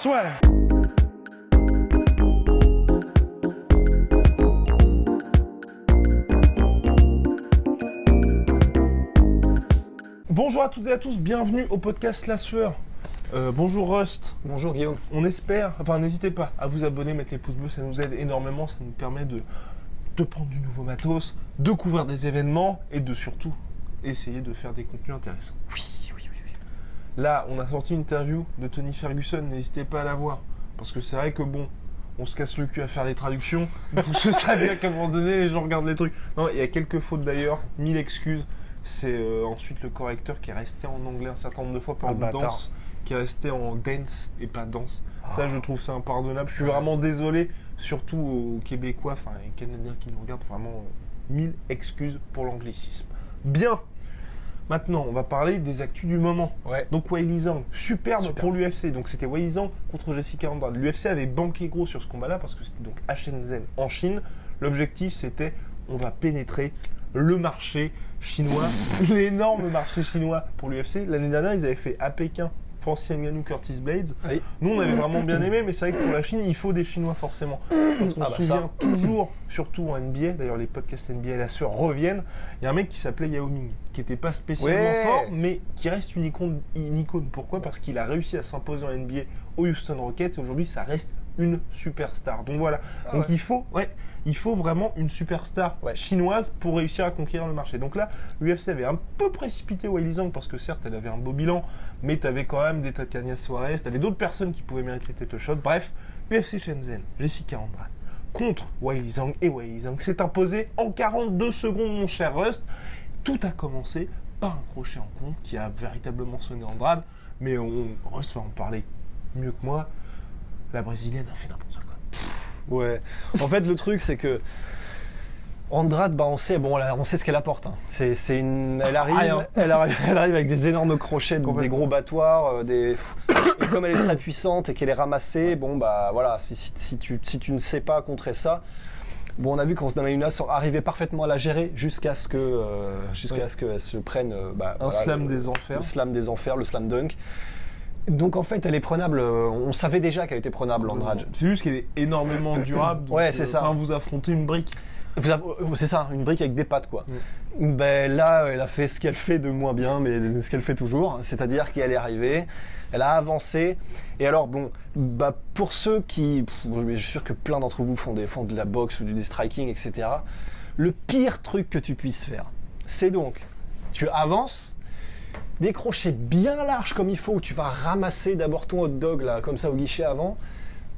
Swear. Bonjour à toutes et à tous, bienvenue au podcast La Sueur. Bonjour Rust. Bonjour Guillaume. On espère, n'hésitez pas à vous abonner, mettre les pouces bleus, ça nous aide énormément, ça nous permet de prendre du nouveau matos, de couvrir des événements et de surtout essayer de faire des contenus intéressants. Oui. Là, on a sorti une interview de Tony Ferguson, n'hésitez pas à la voir. Parce que c'est vrai que on se casse le cul à faire les traductions. Donc je savais qu'à un moment donné, les gens regardent les trucs. Non, il y a quelques fautes d'ailleurs, 1000 excuses. C'est ensuite le correcteur qui est resté en anglais un certain nombre de fois par danse, qui est resté en dance et pas danse. Ça, je trouve ça impardonnable. Je suis vraiment désolé, surtout aux Québécois, les Canadiens qui nous regardent. Vraiment, 1000 excuses pour l'anglicisme. Bien. Maintenant, on va parler des actus du moment. Ouais. Donc Weili Zhang, superbe pour l'UFC. Donc c'était Weili Zhang contre Jessica Andrade. L'UFC avait banqué gros sur ce combat-là parce que c'était donc à Shenzhen, en Chine. L'objectif, c'était on va pénétrer le marché chinois, l'énorme marché chinois pour l'UFC. L'année dernière, ils avaient fait à Pékin Francis Ngannou, Curtis Blades. Oui. Nous, on avait vraiment bien aimé, mais c'est vrai que pour la Chine, il faut des Chinois forcément. Parce qu'on se souvient toujours, surtout en NBA, d'ailleurs les podcasts NBA La Sueur reviennent, il y a un mec qui s'appelait Yao Ming, qui n'était pas spécialement fort, mais qui reste une icône. Pourquoi ? Parce qu'il a réussi à s'imposer en NBA aux Houston Rockets, et aujourd'hui, ça reste une superstar. Donc voilà. Il faut vraiment une superstar chinoise pour réussir à conquérir le marché. Donc là, l'UFC avait un peu précipité Weili Zhang parce que certes, elle avait un beau bilan, mais tu avais quand même des Tatiana Suarez, tu avais d'autres personnes qui pouvaient mériter title shot. Bref, UFC Shenzhen, Jessica Andrade contre Weili Zhang, et Weili Zhang s'est imposé en 42 secondes, mon cher Rust. Tout a commencé par un crochet en contre qui a véritablement sonné Andrade, mais Rust va en parler mieux que moi. La brésilienne a fait n'importe quoi. Ouais. En fait, le truc, c'est que Andrade, on sait ce qu'elle apporte. Hein. Elle arrive avec des énormes crochets, des gros battoirs, et comme elle est très puissante et qu'elle est ramassée, si tu ne sais pas contrer ça. On a vu qu'Andrade arrivait parfaitement à la gérer jusqu'à ce qu'elle se prenne slam des enfers. Le slam des enfers, le slam dunk. Donc en fait, elle est prenable. On savait déjà qu'elle était prenable, Andrade. C'est juste qu'elle est énormément durable. Donc, c'est ça. Quand vous affrontez une brique. C'est ça, une brique avec des pattes, quoi. Là, elle a fait ce qu'elle fait de moins bien, mais ce qu'elle fait toujours. C'est-à-dire qu'elle est arrivée, elle a avancé. Et alors, pour ceux qui... je suis sûr que plein d'entre vous font de la boxe ou du striking, etc. Le pire truc que tu puisses faire, c'est donc, tu avances, des crochets bien larges comme il faut, où tu vas ramasser d'abord ton hot dog, là, comme ça, au guichet avant,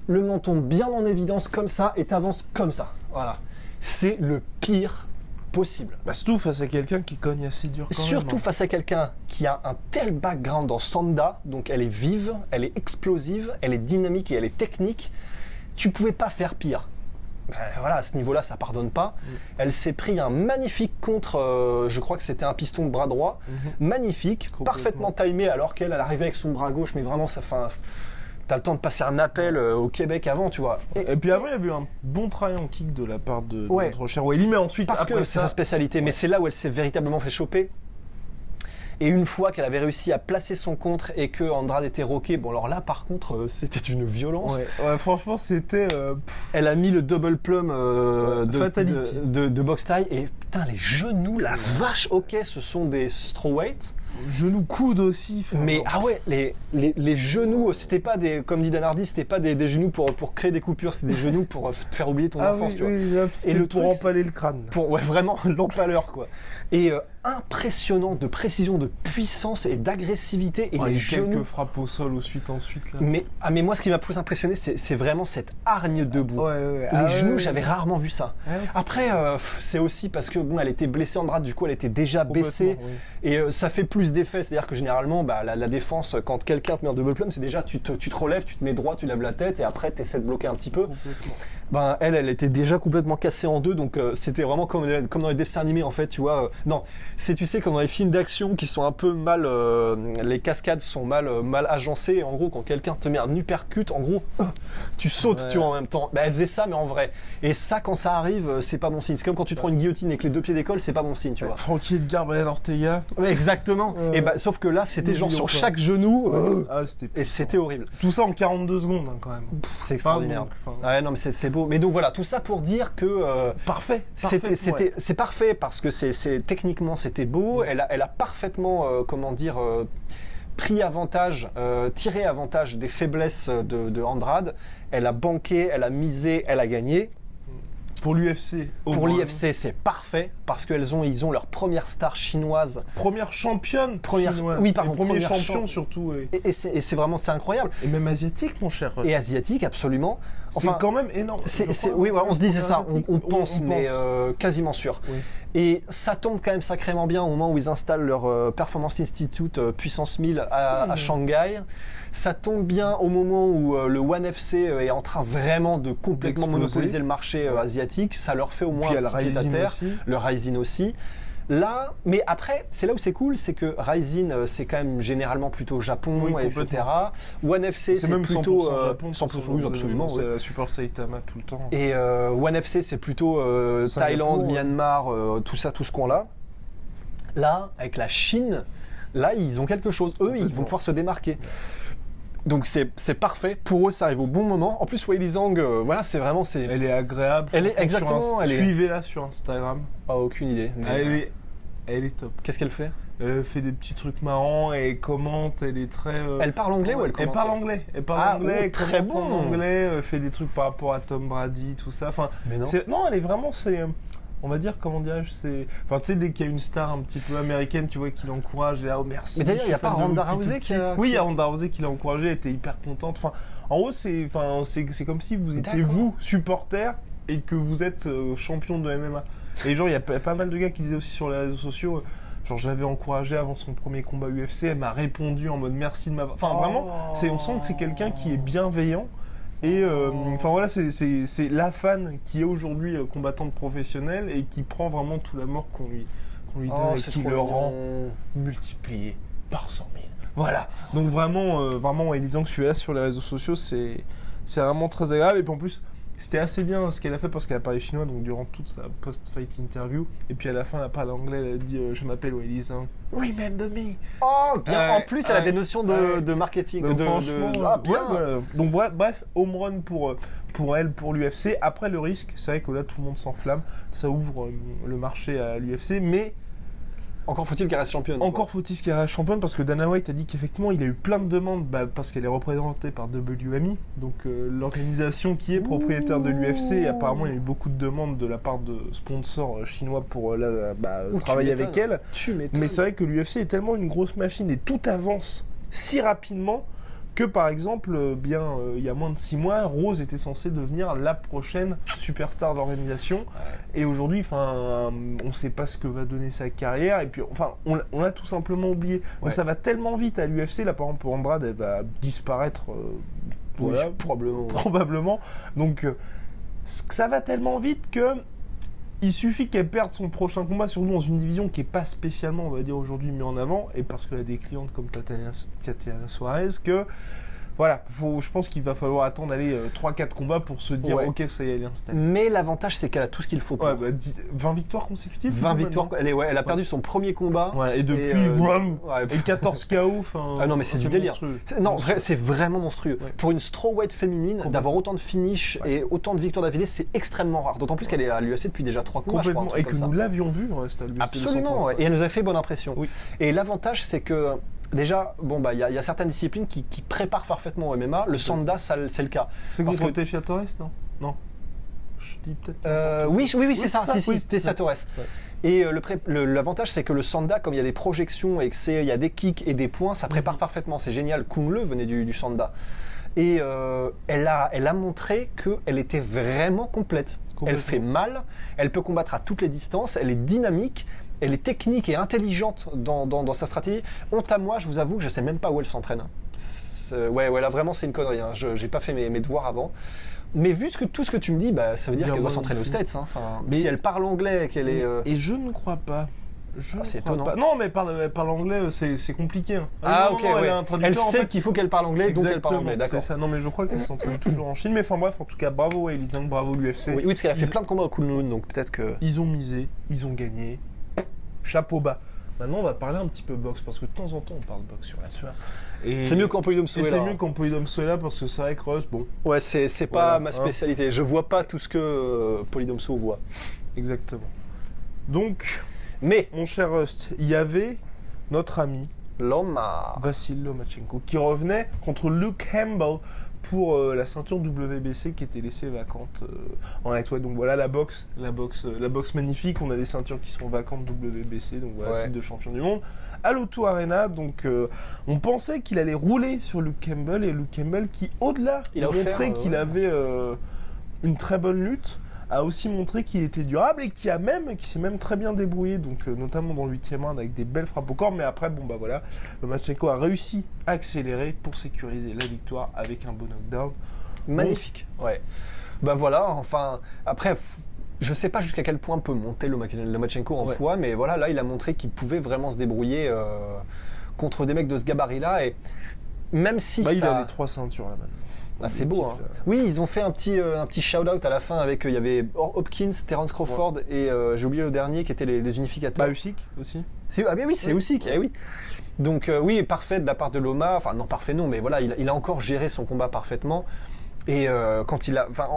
le menton bien en évidence, comme ça, et t'avances comme ça. Voilà. C'est le pire possible. Surtout face à quelqu'un qui cogne assez dur quand Surtout même. Face à quelqu'un qui a un tel background en Sanda, donc elle est vive, elle est explosive, elle est dynamique et elle est technique. Tu pouvais pas faire pire. À ce niveau-là, ça pardonne pas. Elle s'est pris un magnifique contre, je crois que c'était un piston de bras droit, magnifique, parfaitement timé, alors qu'elle arrivait avec son bras gauche, mais vraiment, t'as le temps de passer un appel au Québec avant, tu vois. Et puis avant, il y avait eu un bon travail en kick de la part de notre cher Weili, mais ensuite, parce que c'est sa spécialité, mais c'est là où elle s'est véritablement fait choper. Et une fois qu'elle avait réussi à placer son contre et que Andrade était roqué, alors là par contre c'était une violence. Ouais, franchement c'était... Elle a mis le double plum de box tie et putain les genoux, la vache, ok ce sont des strawweight. Genoux coudes aussi. Mais les genoux, c'était pas des, comme dit Dan Hardy, c'était pas des genoux pour créer des coupures, c'est des genoux pour te faire oublier ton enfance, tu vois. Et le pour empaler le crâne. Vraiment l'empaleur quoi. Et impressionnant de précision, de puissance et d'agressivité et les genoux. Quelques frappes au sol ensuite là. Mais moi ce qui m'a plus impressionné c'est vraiment cette hargne debout. Les genoux, j'avais rarement vu ça. Après c'est aussi parce que elle était blessée Andrade, du coup elle était déjà baissée et ça fait plus d'effet, c'est-à-dire que généralement la défense quand quelqu'un te met en double plum, c'est déjà tu te relèves, tu te mets droit, tu lèves la tête et après tu essaies de bloquer un petit peu. Elle était déjà complètement cassée en deux, donc c'était vraiment comme dans les dessins animés en fait, tu vois. Non, c'est tu sais comme dans les films d'action qui sont un peu mal, les cascades sont mal agencées. Et en gros, quand quelqu'un te met un uppercut, en gros, tu sautes, tu vois en même temps. Elle faisait ça, mais en vrai. Et ça, quand ça arrive, c'est pas bon signe. C'est comme quand tu te prends une guillotine et que 2 pieds d'école, c'est pas bon signe, tu vois. Frankie Edgar, Brian Ortega. Ouais, exactement. Et bah, sauf que là, c'était genre sur chaque genou. Et c'était horrible. Tout ça en 42 secondes, hein, quand même. C'est extraordinaire. Ouais, non, mais c'est beau. Mais donc voilà, tout ça pour dire que. Parfait. C'est parfait parce que techniquement, c'était beau. Elle a parfaitement, pris avantage, tiré avantage des faiblesses de Andrade. Elle a banqué, elle a misé, elle a gagné. Pour l'UFC. Pour l'UFC, c'est parfait parce qu'ils ont leur première star chinoise. Première championne chinoise. Oui, pardon. Premier champion surtout. Et c'est vraiment incroyable. Et même asiatique, mon cher. Et asiatique, absolument. Enfin, c'est quand même énorme. Oui, voilà, on se disait ça, on pense, mais quasiment sûr. Oui. Et ça tombe quand même sacrément bien au moment où ils installent leur Performance Institute puissance 1000 à Shanghai. Ça tombe bien au moment où le One FC est en train vraiment de complètement monopoliser le marché asiatique. Ça leur fait au moins un petit pied à terre. Le Rising aussi. Là, mais après, c'est là où c'est cool, c'est que Rising, c'est quand même généralement plutôt Japon, etc. One FC, c'est plutôt 100% oui, absolument. C'est la Super Saitama tout le temps. Et One FC, c'est plutôt Thaïlande, Myanmar, tout ce coin-là. Là, avec la Chine, là, ils ont quelque chose. Eux, ils vont pouvoir se démarquer. Donc c'est parfait. Pour eux, ça arrive au bon moment. En plus, Weili Zhang, voilà, c'est vraiment... Elle est agréable. Elle est exactement... Suivez-la sur Instagram. Ah, aucune idée. Mais elle est top. Qu'est-ce qu'elle fait ? Elle fait des petits trucs marrants et commente. Elle est très... Elle parle anglais ou elle commente ? Elle parle anglais. Très bon. En anglais, fait des trucs par rapport à Tom Brady, tout ça. Enfin, mais non. Non, elle est vraiment... On va dire, comment dirais-je, c'est... Enfin, tu sais, dès qu'il y a une star un petit peu américaine, tu vois, qui l'encourage, et là, oh merci. Mais d'ailleurs, il n'y a pas Ronda Rousey qui a... Oui, il y a Ronda Rousey qui l'a encouragée, elle était hyper contente. Enfin, en gros, c'est comme si vous étiez, vous, supporter, et que vous êtes champion de MMA. Et genre, il y a pas mal de gars qui disaient aussi sur les réseaux sociaux... Genre, je l'avais encouragée avant son premier combat UFC, elle m'a répondu en mode merci de m'avoir... Enfin, vraiment, on sent que c'est quelqu'un qui est bienveillant. Et enfin voilà, c'est la fan qui est aujourd'hui combattante professionnelle et qui prend vraiment tout l'amour qu'on lui donne et qui le rend multiplié par 100 000. Voilà. Donc vraiment, Weili Zhang, je suis là sur les réseaux sociaux, c'est vraiment très agréable. Et puis en plus, c'était assez bien ce qu'elle a fait parce qu'elle a parlé chinois donc durant toute sa post-fight interview. Et puis à la fin, elle a parlé anglais, elle a dit je m'appelle Weili Zhang. Remember me. Oh, bien. En plus, elle a des notions de marketing. Bien. Voilà. Donc bref, home run pour elle, pour l'UFC. Après, le risque, c'est vrai que là, tout le monde s'enflamme. Ça ouvre le marché à l'UFC, mais... Encore faut-il qu'elle reste championne. Encore faut-il qu'elle reste championne parce que Dana White a dit qu'effectivement il a eu plein de demandes parce qu'elle est représentée par WME, donc l'organisation qui est propriétaire de l'UFC. Et apparemment il y a eu beaucoup de demandes de la part de sponsors chinois pour travailler avec elle. Mais c'est vrai que l'UFC est tellement une grosse machine et tout avance si rapidement que par exemple, il y a moins de 6 mois, Rose était censée devenir la prochaine superstar de l'organisation. Ouais. Et aujourd'hui, on ne sait pas ce que va donner sa carrière. Et puis, on l'a tout simplement oublié. Ouais. Donc ça va tellement vite à l'UFC. Là, par exemple, Andrade, elle va disparaître. Voilà, probablement. Donc, ça va tellement vite que... Il suffit qu'elle perde son prochain combat, surtout dans une division qui n'est pas spécialement, on va dire, aujourd'hui mise en avant, et parce qu'elle a des clientes comme Tatiana Suarez, que voilà, je pense qu'il va falloir attendre 3-4 combats pour se dire ok, ça y est, elle est installée. Mais l'avantage, c'est qu'elle a tout ce qu'il faut pour. 20 victoires consécutives. 20 victoires, elle a perdu son premier combat. Ouais, et depuis, et 14 KO. Ah non, mais c'est du délire. C'est vraiment monstrueux. Ouais. Pour une strawweight féminine, d'avoir autant de finish et autant de victoires d'affilée, c'est extrêmement rare. D'autant plus qu'elle est à l'UFC depuis déjà 3 combats, je crois. Et que nous l'avions vu, c'était à l'UFC. Absolument, et elle nous a fait bonne impression. Oui. Et l'avantage, c'est que. Déjà, il y a certaines disciplines qui préparent parfaitement au MMA. Le Sanda, c'est le cas. C'est contre Teixeira Torres, non. Je dis peut-être. Oui, c'est ça. Si, Teixeira Torres. Ouais. Et l'avantage, c'est que le Sanda, comme il y a des projections et qu'il y a des kicks et des points, ça prépare parfaitement. C'est génial. Kung Le venait du Sanda. Et elle a montré qu'elle était vraiment complète. Elle fait mal. Elle peut combattre à toutes les distances. Elle est dynamique. Elle est technique et intelligente dans sa stratégie. Honte à moi, je vous avoue que je ne sais même pas où elle s'entraîne. Là vraiment c'est une connerie. Je n'ai pas fait mes devoirs avant. Mais vu tout ce que tu me dis, ça veut dire qu'elle doit s'entraîner aux States. Mais si elle parle anglais, qu'elle est... Et je ne crois pas C'est étonnant. Pas. Non, mais parle anglais, c'est compliqué. Hein. Ok, elle sait qu'il faut qu'elle parle anglais, donc elle parle anglais, d'accord. C'est ça, non mais je crois qu'elle s'entraîne toujours en Chine. Mais enfin bref, en tout cas, bravo Weili Zhang, bravo l'UFC. Oui, parce qu'elle a fait plein de combats au Kunlun, donc peut-être que... Ils ont misé, ils ont gagné. Chapeau bas. Maintenant, on va parler un petit peu boxe, parce que de temps en temps, on parle boxe sur la sueur. C'est mieux quand Polydome Souela. C'est mieux quand Polydome Souela, parce que c'est vrai que Rust, bon... Ouais, c'est pas ma spécialité. Je vois pas tout ce que Polydome Souela voit. Exactement. Donc, mais mon cher Rust, il y avait notre ami Vassil Lomachenko qui revenait contre Luke Campbell pour la ceinture WBC qui était laissée vacante en lightweight. Donc voilà la boxe magnifique. On a des ceintures qui sont vacantes WBC, donc voilà titre de champion du monde. À l'O2 Arena, donc on pensait qu'il allait rouler sur Luke Campbell, et Luke Campbell qui, au-delà de montrer qu'il avait une très bonne lutte, a aussi montré qu'il était durable et qui s'est même très bien débrouillé, donc notamment dans le 8e round avec des belles frappes au corps. Mais après, bon bah voilà, Lomachenko a réussi à accélérer pour sécuriser la victoire avec un beau knockdown. Magnifique. Ouais. Bah voilà, enfin après. Je sais pas jusqu'à quel point peut monter Lomachenko en poids, mais voilà, là il a montré qu'il pouvait vraiment se débrouiller contre des mecs de ce gabarit-là, et même si il a les 3 ceintures là maintenant. Ah, c'est beau, hein. Oui, ils ont fait un petit shout-out à la fin avec, il y avait Hopkins, Terence Crawford et j'ai oublié le dernier qui étaient les unificateurs. Usyk aussi. Ah bien oui, c'est Usyk, oui. Donc oui, parfait de la part de Loma, enfin non parfait non, mais voilà, il a encore géré son combat parfaitement. Et quand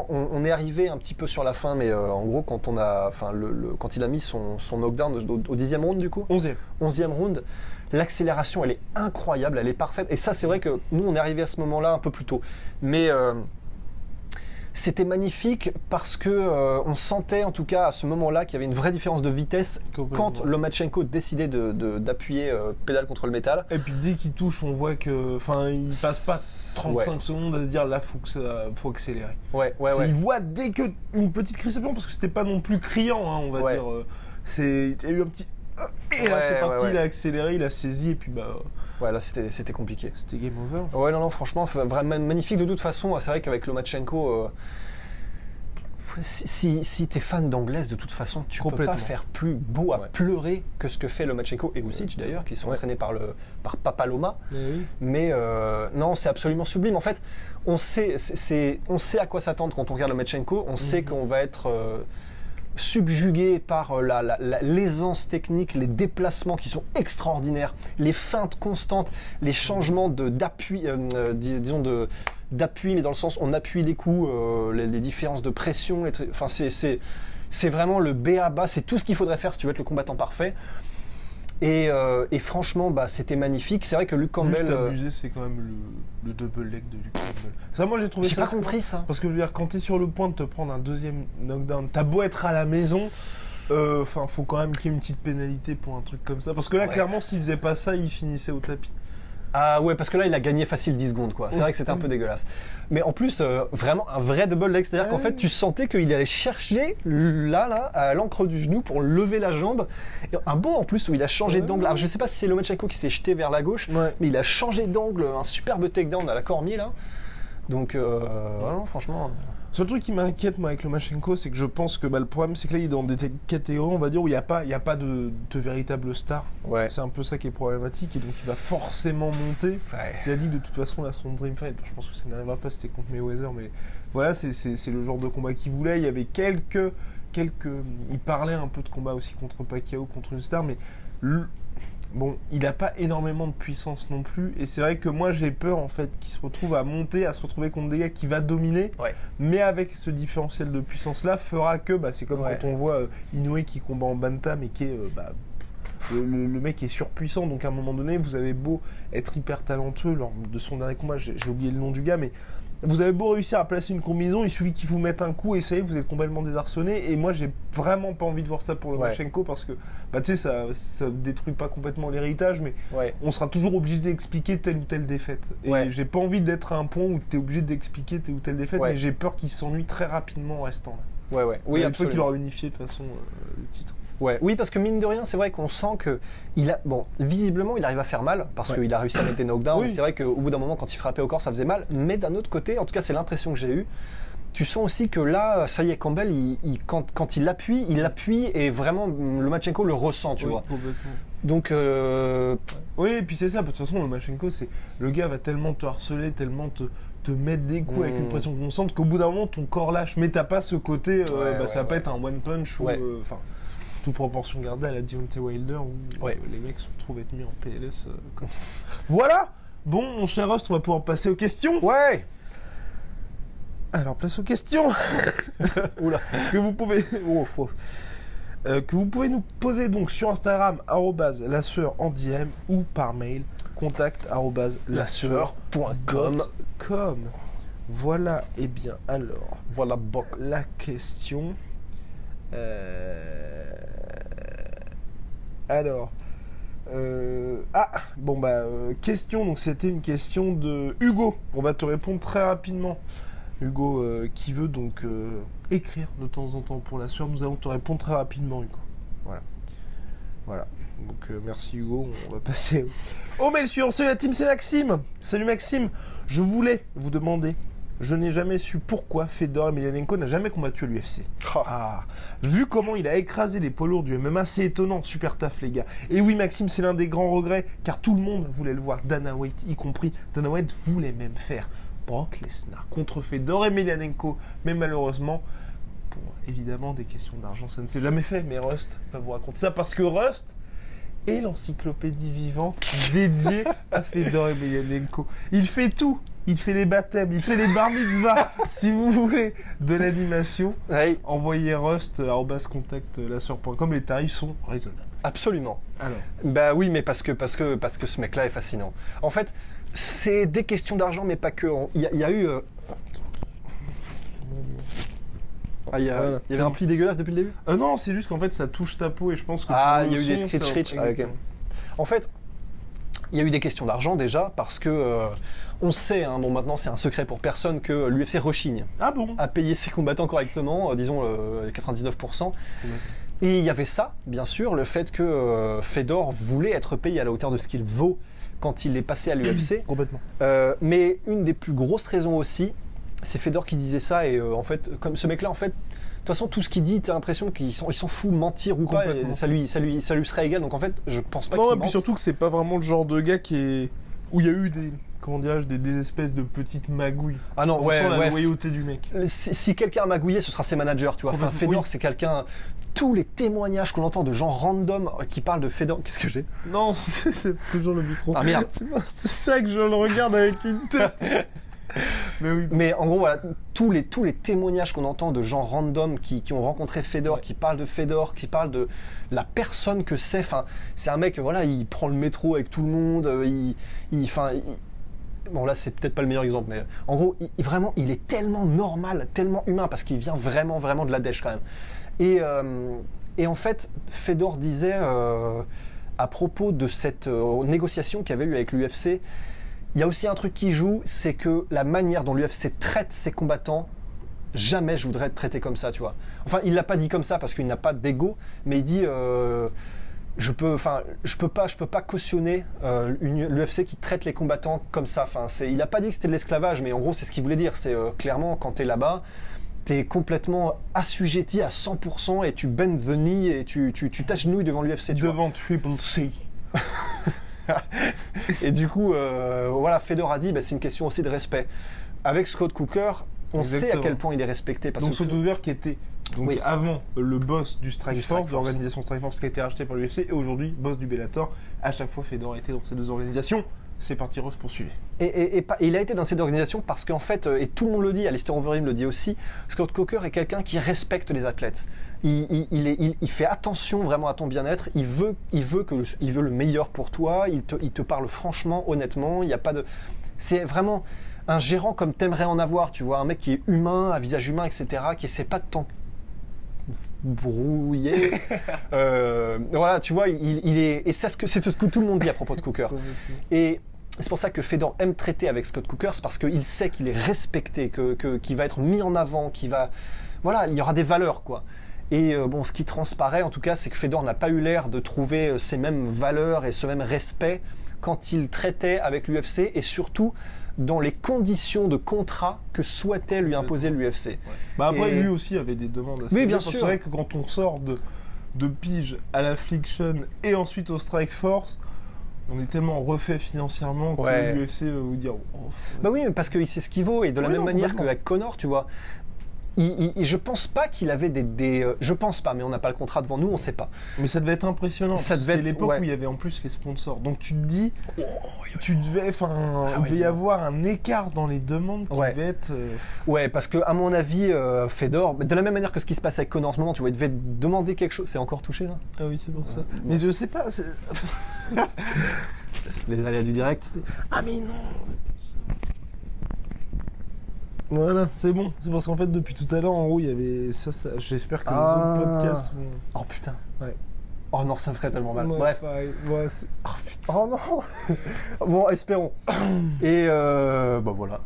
on est arrivé un petit peu sur la fin, mais en gros quand il a mis son knockdown au 10e round du coup, 11e round, l'accélération elle est incroyable, elle est parfaite. Et ça c'est vrai que nous on est arrivé à ce moment-là un peu plus tôt, mais c'était magnifique parce que on sentait en tout cas à ce moment-là qu'il y avait une vraie différence de vitesse quand Lomachenko décidait d'appuyer pédale contre le métal. Et puis dès qu'il touche, on voit que, il passe pas 35 secondes à se dire là faut accélérer. Il voit dès que une petite crispation, parce que c'était pas non plus criant, hein, on va dire. Il y a eu un petit et là c'est parti, il a accéléré, il a saisi et puis ouais, là c'était compliqué. C'était game over. Ouais, non, franchement, vraiment magnifique. De toute façon, c'est vrai qu'avec Lomachenko, si t'es fan d'anglaise, de toute façon, tu peux pas faire plus beau à pleurer que ce que fait Lomachenko et Usyk d'ailleurs, qui sont entraînés par Papa Loma. Mais non, c'est absolument sublime. En fait, on sait à quoi s'attendre quand on regarde Lomachenko. On sait qu'on va être subjugué par l'aisance technique, les déplacements qui sont extraordinaires, les feintes constantes, les changements d'appui, d'appui, mais dans le sens on appuie les coups, les différences de pression, c'est vraiment le B.A.-ba, c'est tout ce qu'il faudrait faire si tu veux être le combattant parfait. Et franchement, c'était magnifique. C'est vrai que Luke Campbell. Juste abusé, c'est quand même le double leg de Luke Campbell. Ça, moi, j'ai trouvé ça. J'ai pas compris ça. Parce que je veux dire, quand t'es sur le point de te prendre un deuxième knockdown, t'as beau être à la maison, faut quand même qu'il y ait une petite pénalité pour un truc comme ça. Parce que là, clairement, s'il faisait pas ça, il finissait au tapis. Ah ouais, parce que là, il a gagné facile 10 secondes, quoi. C'est vrai que c'était un peu dégueulasse. Mais en plus, vraiment un vrai double leg. C'est-à-dire qu'en fait, tu sentais qu'il allait chercher là, à l'encre du genou pour lever la jambe. Et un beau en plus où il a changé d'angle. Alors, je sais pas si c'est Lomachenko qui s'est jeté vers la gauche, mais il a changé d'angle, un superbe takedown à la Cormier, là. Donc, non, franchement. Le seul truc qui m'inquiète moi avec Lomachenko, c'est que je pense que le problème, c'est que là il est dans des catégories, on va dire, où il n'y a pas de véritable star. C'est un peu ça qui est problématique, et donc il va forcément monter. Il a dit de toute façon là son dream fight, je pense que ça n'arrivera pas, c'était contre Mayweather, mais voilà, c'est le genre de combat qu'il voulait. Il y avait quelques il parlait un peu de combat aussi contre Pacquiao, contre une star, mais bon, il n'a pas énormément de puissance non plus, et c'est vrai que moi j'ai peur en fait qu'il se retrouve à monter, à se retrouver contre des gars qui va dominer, mais avec ce différentiel de puissance là fera que, c'est comme quand on voit Inoue qui combat en bantam et qui est, le mec est surpuissant, donc à un moment donné vous avez beau être hyper talentueux lors de son dernier combat, j'ai oublié le nom du gars, mais vous avez beau réussir à placer une combinaison, il suffit qu'il vous mette un coup et ça y est, vous êtes complètement désarçonné. Et moi, j'ai vraiment pas envie de voir ça pour Lomachenko parce que, tu sais, ça détruit pas complètement l'héritage, mais on sera toujours obligé d'expliquer telle ou telle défaite. Et j'ai pas envie d'être à un point où tu es obligé d'expliquer telle ou telle défaite, mais j'ai peur qu'il s'ennuie très rapidement en restant là. Oui, absolument. Qu'il aura unifié de toute façon le titre. Oui, parce que mine de rien, c'est vrai qu'on sent que visiblement, il arrive à faire mal parce qu'il a réussi à mettre des knockdowns. C'est vrai qu'au bout d'un moment, quand il frappait au corps, ça faisait mal. Mais d'un autre côté, en tout cas, c'est l'impression que j'ai eue. tu sens aussi que là, ça y est, Campbell, quand il appuie et vraiment Lomachenko le ressent, tu vois. Complètement. Donc, oui, et puis c'est ça, de toute façon, Lomachenko, le gars va tellement te harceler, tellement te mettre des coups avec une pression constante qu'au bout d'un moment, ton corps lâche. Mais t'as pas ce côté, ça va pas être un one punch ou. Toute proportion gardée à la Deontay Wilder où les mecs se retrouvent être mis en PLS comme ça. Voilà. Bon, mon cher Rust, on va pouvoir passer aux questions. Ouais. Alors, place aux questions. Oula. Que vous pouvez nous poser donc sur Instagram @lasseur en DM ou par mail contact@lasseur.com. Voilà. Et bien alors. Voilà la question. Question, donc c'était une question de Hugo. On va te répondre très rapidement. Hugo qui veut donc écrire de temps en temps pour la sueur. Nous allons te répondre très rapidement, Hugo. Voilà. Donc merci Hugo, on va passer au mail suivant. Salut la team, c'est Maxime. Salut Maxime. Je voulais vous demander, je n'ai jamais su pourquoi Fedor Emelianenko n'a jamais combattu à l'UFC. Vu comment il a écrasé les poids lourds du MMA, c'est étonnant, super taf les gars. Et oui Maxime, c'est l'un des grands regrets, car tout le monde voulait le voir, Dana White y compris. Dana White voulait même faire Brock Lesnar contre Fedor Emelianenko, mais malheureusement, pour évidemment des questions d'argent, ça ne s'est jamais fait. Mais Rust va vous raconter ça parce que Rust est l'encyclopédie vivante dédiée à Fedor Emelianenko. Il fait tout. Il fait les baptêmes, il fait les bar mitzvahs. Si vous voulez de l'animation, envoyez Rust @contact-lasseur.com. Les tarifs sont raisonnables. Absolument. Alors. Bah oui, mais parce que ce mec-là est fascinant. En fait, c'est des questions d'argent, mais pas que. Il y a eu. Il y avait un pli dégueulasse depuis le début. Non, c'est juste qu'en fait, ça touche ta peau et je pense que. Il y a eu des scritch. Okay. En fait. Il y a eu des questions d'argent déjà parce que on sait, maintenant c'est un secret pour personne que l'UFC rechigne à payer ses combattants correctement, disons 99%. Et il y avait ça, bien sûr, le fait que Fedor voulait être payé à la hauteur de ce qu'il vaut quand il est passé à l'UFC. Complètement. Mais une des plus grosses raisons aussi, c'est Fedor qui disait ça et en fait, comme ce mec-là, en fait. De toute façon, tout ce qu'il dit, t'as l'impression qu'il s'en fout, mentir ou pas, ça lui serait égal. Donc en fait, je pense pas qu'il mente. Non, et puis surtout que c'est pas vraiment le genre de gars où il y a eu des espèces de petites magouilles. Ah non, on sent la loyauté du mec. Si quelqu'un a magouillé, ce sera ses managers, tu vois. Enfin, Fedor, c'est quelqu'un. Tous les témoignages qu'on entend de gens random qui parlent de Fedor. Qu'est-ce que j'ai ? Non, c'est toujours le micro. Ah merde. C'est ça que je le regarde avec une tête. Mais en gros, voilà, tous les témoignages qu'on entend de gens random qui ont rencontré Fedor, qui parlent de Fedor, qui parlent de la personne que c'est. Enfin, c'est un mec, voilà, il prend le métro avec tout le monde. Bon, là, c'est peut-être pas le meilleur exemple, mais en gros, vraiment, il est tellement normal, tellement humain, parce qu'il vient vraiment, vraiment de la dèche quand même. Et en fait, Fedor disait à propos de cette négociation qu'il y avait eu avec l'UFC. Il y a aussi un truc qui joue, c'est que la manière dont l'UFC traite ses combattants, jamais je voudrais être traité comme ça, tu vois. Enfin, il l'a pas dit comme ça parce qu'il n'a pas d'ego, mais il dit je peux pas cautionner l'UFC qui traite les combattants comme ça. Enfin, il n'a pas dit que c'était de l'esclavage, mais en gros, c'est ce qu'il voulait dire. C'est clairement quand tu es là-bas, tu es complètement assujetti à 100% et tu bend the knee et tu t'agenouilles devant l'UFC. Devant Triple C. Et du coup, voilà, Fedor a dit, c'est une question aussi de respect. Avec Scott Cooker, on sait à quel point il est respecté. Parce donc Scott Cooker qui était avant le boss du Strikeforce, de l'organisation Strikeforce qui a été racheté par l'UFC, et aujourd'hui boss du Bellator. À chaque fois, Fedor a été dans ces deux organisations. C'est parti, Rose, poursuivez. Et il a été dans cette organisation parce qu'en fait, et tout le monde le dit, Alistair Overeem le dit aussi, Scott Coker est quelqu'un qui respecte les athlètes. Il fait attention vraiment à ton bien-être. Il veut le meilleur pour toi. Il te parle franchement, honnêtement. Il y a pas de. C'est vraiment un gérant comme t'aimerais en avoir, tu vois, un mec qui est humain, à visage humain, etc., qui essaie pas de brouillé. Voilà, tu vois, il est. Et c'est ce que tout le monde dit à propos de Cooker. Et c'est pour ça que Fedor aime traiter avec Scott Cooker, c'est parce qu'il sait qu'il est respecté, qu'il va être mis en avant, qu'il va. Voilà, il y aura des valeurs, quoi. Et bon, ce qui transparaît en tout cas, c'est que Fedor n'a pas eu l'air de trouver ces mêmes valeurs et ce même respect quand il traitait avec l'UFC et surtout dans les conditions de contrat que souhaitait lui imposer l'UFC. Ouais. Bah après, lui aussi avait des demandes assez oui, bien sûr. C'est vrai que quand on sort de Pige à l'Affliction et ensuite au Strike Force, on est tellement refait financièrement que l'UFC va vous dire... Bah oui, mais parce qu'il sait ce qu'il vaut et de la même manière qu'avec Conor, tu vois. Je pense pas qu'il avait je pense pas, mais on n'a pas le contrat devant nous, on sait pas. Mais ça devait être impressionnant. C'était l'époque où il y avait en plus les sponsors. Donc tu te dis, il devait y avoir un écart dans les demandes qui devait être... Ouais, parce que à mon avis, Fedor, de la même manière que ce qui se passe avec Conor en ce moment, tu vois, il devait demander quelque chose. C'est encore touché là? Ah oui, c'est pour ça. Mais je sais pas. Les aléas du direct. Ah mais non. Voilà, c'est bon. C'est parce qu'en fait, depuis tout à l'heure, en gros, il y avait ça. J'espère que les autres podcasts vont... Oh putain. Ouais. Oh non, ça me ferait tellement mal. Bref. Oh putain. Oh non. Bon, espérons. Et bah voilà.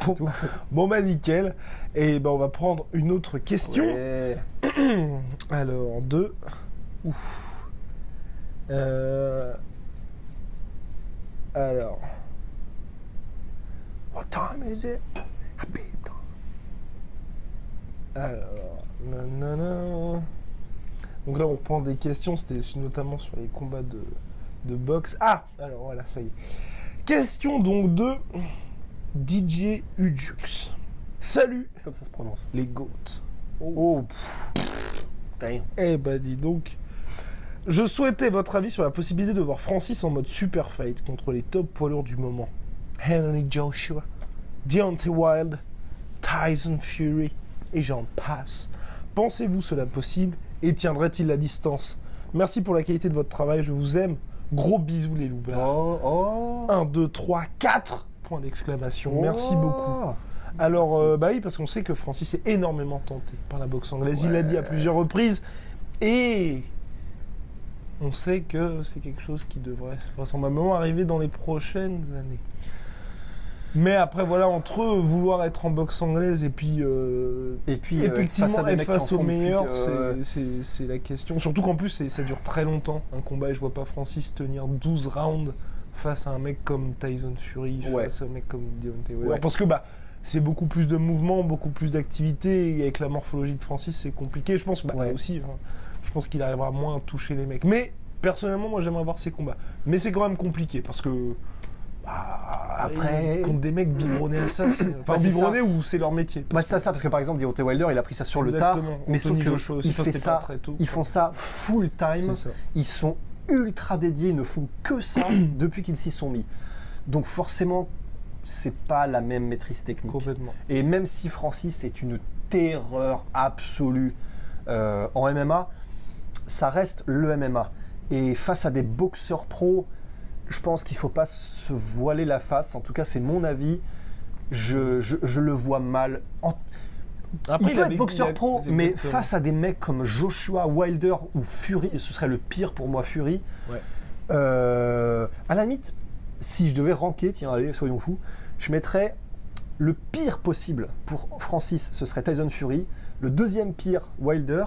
Bon, tout, en fait. Bon bah nickel. Et bah on va prendre une autre question. Ouais. Alors, alors... What time is it? Alors, nanana. Donc là, on reprend des questions, c'était notamment sur les combats de boxe. Ah, alors voilà, ça y est. Question donc de DJ Ujux. Salut. Comme ça se prononce. Les GOAT. Oh. Eh bah dis donc. Je souhaitais votre avis sur la possibilité de voir Francis en mode super fight contre les top poids lourds du moment. Henry Joshua, Deontay Wilder, Tyson Fury et j'en passe. Pensez-vous cela possible et tiendrait-il la distance? Merci pour la qualité de votre travail, je vous aime. Gros bisous les loupards. 1, 2, 3, 4 points d'exclamation. Merci beaucoup. Alors, bah oui, parce qu'on sait que Francis est énormément tenté par la boxe anglaise. Il l'a dit à plusieurs reprises. Et on sait que c'est quelque chose qui devrait vraisemblablement arriver dans les prochaines années. Mais après, voilà, entre vouloir être en boxe anglaise et puis effectivement être face aux meilleurs, c'est la question. Surtout qu'en plus, ça dure très longtemps, un combat, et je vois pas Francis tenir 12 rounds face à un mec comme Tyson Fury, face à un mec comme Deontay Wilder. Parce que c'est beaucoup plus de mouvements, beaucoup plus d'activité, et avec la morphologie de Francis, c'est compliqué. Je pense aussi, je pense qu'il arrivera moins à toucher les mecs. Mais personnellement, moi, j'aimerais voir ces combats. Mais c'est quand même compliqué, parce que... après, contre des mecs biberonnés à ça, biberonnés ou c'est leur métier. C'est ça, parce que par exemple, Deontay Wilder, il a pris ça sur le tard, mais sauf que ils font ça full time, ils sont ultra dédiés, ils ne font que ça depuis qu'ils s'y sont mis. Donc forcément, c'est pas la même maîtrise technique. Complètement. Et même si Francis est une terreur absolue en MMA, ça reste le MMA. Et face à des boxeurs pros, je pense qu'il ne faut pas se voiler la face. En tout cas, c'est mon avis. Je le vois mal. Après, il peut être boxeur pro, mais face à des mecs comme Joshua, Wilder ou Fury, ce serait le pire pour moi, Fury. Ouais. À la limite, si je devais ranker, tiens, allez, soyons fous, je mettrais le pire possible pour Francis, ce serait Tyson Fury. Le deuxième pire, Wilder.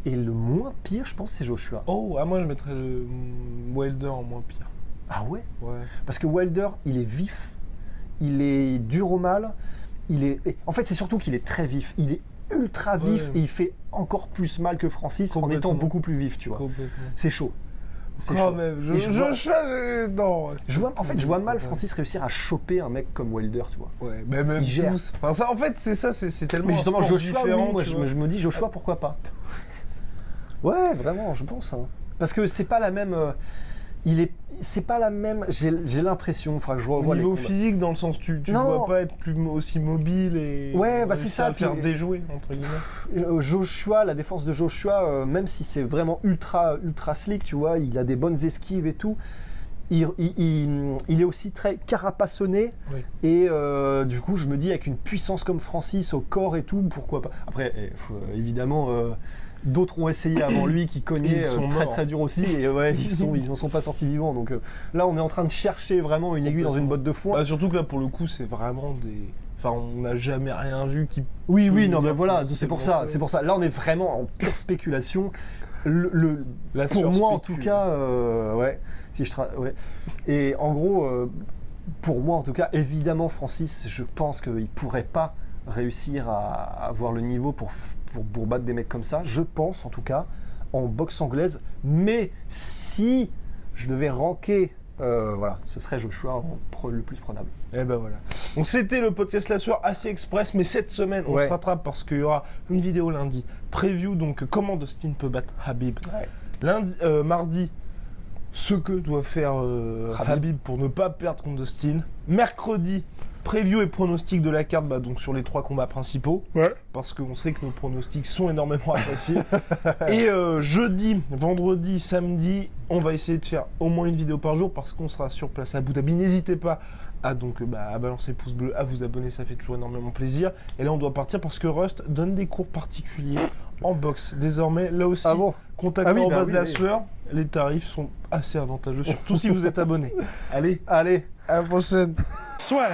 Et le moins pire, je pense, c'est Joshua. Moi, je mettrais le Wilder en moins pire. Ah ouais? Ouais. Parce que Wilder, il est vif, il est dur au mal, en fait, c'est surtout qu'il est très vif. Il est ultra vif et il fait encore plus mal que Francis en étant beaucoup plus vif, tu vois. C'est chaud. C'est chaud. Même, je vois mal Francis réussir à choper un mec comme Wilder, tu vois. Ouais, mais même tous. Enfin, ça, en fait, c'est tellement. Mais justement, Joshua, différent, moi, je me dis, Joshua, pourquoi pas? Ouais, vraiment, je pense. Parce que c'est pas la même. C'est pas la même. J'ai l'impression. Enfin, je revois niveau physique, dans le sens tu ne vois pas être aussi mobile et. Ouais, c'est ça. Faire déjouer entre guillemets. Joshua, la défense de Joshua, même si c'est vraiment ultra slick, tu vois, il a des bonnes esquives et tout. Il est aussi très carapaçonné et du coup, je me dis avec une puissance comme Francis au corps et tout, pourquoi pas. Après, évidemment. D'autres ont essayé avant lui qui cognaient très dur aussi et ils n'en sont pas sortis vivants. Donc là, on est en train de chercher vraiment une aiguille dans une botte de foin. Surtout que là, pour le coup, c'est vraiment des. Enfin, on n'a jamais rien vu qui. Oui, non, mais voilà, c'est pour ça. Là, on est vraiment en pure spéculation. Pour moi, en tout cas, ouais. Ouais. Et en gros, pour moi, en tout cas, évidemment, Francis, je pense qu'il pourrait pas réussir à avoir le niveau pour battre des mecs comme ça. Je pense, en tout cas, en boxe anglaise. Mais si je devais ranker, voilà, ce serait Joshua le plus prenable. Et ben voilà. Donc c'était le podcast La Sueur assez express, mais cette semaine on se rattrape parce qu'il y aura une vidéo lundi. Preview, donc comment Dustin peut battre Khabib. Lundi, mardi, ce que doit faire Khabib pour ne pas perdre contre Dustin. Mercredi, preview et pronostic de la carte, donc sur les 3 combats principaux. Parce qu'on sait que nos pronostics sont énormément appréciés. Et jeudi, vendredi, samedi, on va essayer de faire au moins une vidéo par jour parce qu'on sera sur place à Abu Dhabi. N'hésitez pas à balancer pouce bleu, à vous abonner, ça fait toujours énormément plaisir. Et là, on doit partir parce que Rust donne des cours particuliers en boxe. Désormais, là aussi, contactez en base La Sueur. Les tarifs sont assez avantageux, surtout si vous êtes abonné. Allez, à la prochaine. Soit.